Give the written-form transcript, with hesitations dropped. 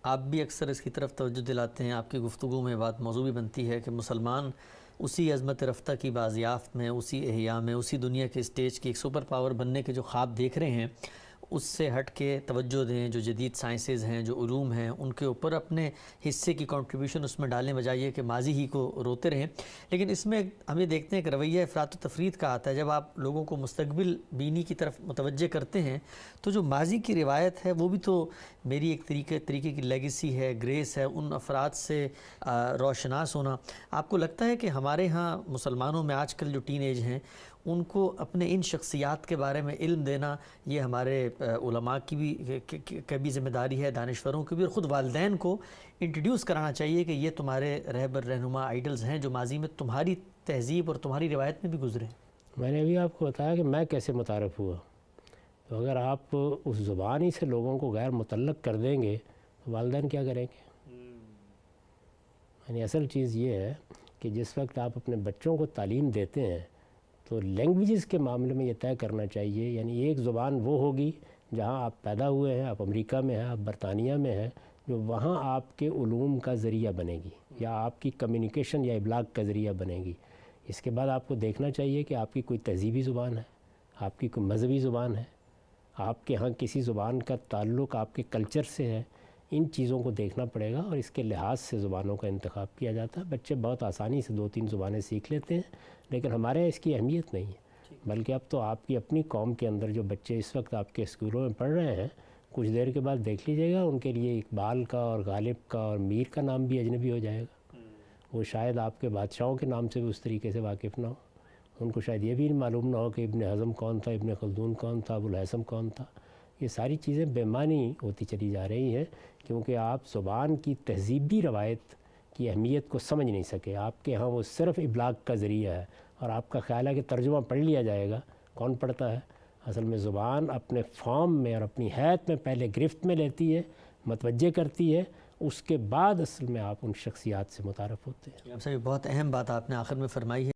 آپ بھی اکثر اس کی طرف توجہ دلاتے ہیں، آپ کی گفتگو میں بات موضوع بھی بنتی ہے کہ مسلمان اسی عظمت رفتہ کی بازیافت میں، اسی احیاء میں، اسی دنیا کے اسٹیج کی ایک سپر پاور بننے کے جو خواب دیکھ رہے ہیں، اس سے ہٹ کے توجہ دیں، جو جدید سائنسز ہیں، جو علوم ہیں، ان کے اوپر اپنے حصے کی کنٹریبیوشن اس میں ڈالیں، بجائے کہ ماضی ہی کو روتے رہیں۔ لیکن اس میں ہم یہ دیکھتے ہیں کہ رویہ افراط و تفریط کا آتا ہے۔ جب آپ لوگوں کو مستقبل بینی کی طرف متوجہ کرتے ہیں تو جو ماضی کی روایت ہے وہ بھی تو میری ایک طریقے کی لیگیسی ہے، گریس ہے، ان افراد سے روشناس ہونا۔ آپ کو لگتا ہے کہ ہمارے ہاں مسلمانوں میں آج کل جو ٹین ایج ہیں ان کو اپنے ان شخصیات کے بارے میں علم دینا، یہ ہمارے علماء کی بھی ذمہ داری ہے، دانشوروں کی بھی، اور خود والدین کو انٹروڈیوس کرانا چاہیے کہ یہ تمہارے رہبر رہنما آئیڈلز ہیں جو ماضی میں تمہاری تہذیب اور تمہاری روایت میں بھی گزرے ہیں؟ میں نے ابھی آپ کو بتایا کہ میں کیسے متعارف ہوا، تو اگر آپ اس زبان ہی سے لوگوں کو غیر متعلق کر دیں گے تو والدین کیا کریں گے؟ یعنی اصل چیز یہ ہے کہ جس وقت آپ اپنے بچوں کو تعلیم دیتے ہیں تو لینگویجز کے معاملے میں یہ طے کرنا چاہیے، یعنی ایک زبان وہ ہوگی جہاں آپ پیدا ہوئے ہیں، آپ امریکہ میں ہیں، آپ برطانیہ میں ہیں، جو وہاں آپ کے علوم کا ذریعہ بنے گی یا آپ کی کمیونیکیشن یا ابلاغ کا ذریعہ بنے گی۔ اس کے بعد آپ کو دیکھنا چاہیے کہ آپ کی کوئی تہذیبی زبان ہے، آپ کی کوئی مذہبی زبان ہے، آپ کے ہاں کسی زبان کا تعلق آپ کے کلچر سے ہے۔ ان چیزوں کو دیکھنا پڑے گا اور اس کے لحاظ سے زبانوں کا انتخاب کیا جاتا ہے۔ بچے بہت آسانی سے 2-3 زبانیں سیکھ لیتے ہیں، لیکن ہمارے اس کی اہمیت نہیں ہے، بلکہ اب تو آپ کی اپنی قوم کے اندر جو بچے اس وقت آپ کے اسکولوں میں پڑھ رہے ہیں، کچھ دیر کے بعد دیکھ لیجیے گا ان کے لیے اقبال کا اور غالب کا اور میر کا نام بھی اجنبی ہو جائے گا۔ وہ شاید آپ کے بادشاہوں کے نام سے بھی اس طریقے سے واقف نہ ہو، ان کو شاید یہ بھی معلوم نہ ہو کہ ابن حزم کون تھا، ابن خلدون کون تھا، ابوالہیثم کون تھا۔ یہ ساری چیزیں بے معنی ہوتی چلی جا رہی ہیں کیونکہ آپ زبان کی تہذیبی روایت کی اہمیت کو سمجھ نہیں سکے۔ آپ کے ہاں وہ صرف ابلاغ کا ذریعہ ہے اور آپ کا خیال ہے کہ ترجمہ پڑھ لیا جائے گا۔ کون پڑھتا ہے؟ اصل میں زبان اپنے فارم میں اور اپنی حیت میں پہلے گرفت میں لیتی ہے، متوجہ کرتی ہے، اس کے بعد اصل میں آپ ان شخصیات سے متعارف ہوتے ہیں۔ صاحب بہت اہم بات آپ نے آخر میں فرمائی ہے۔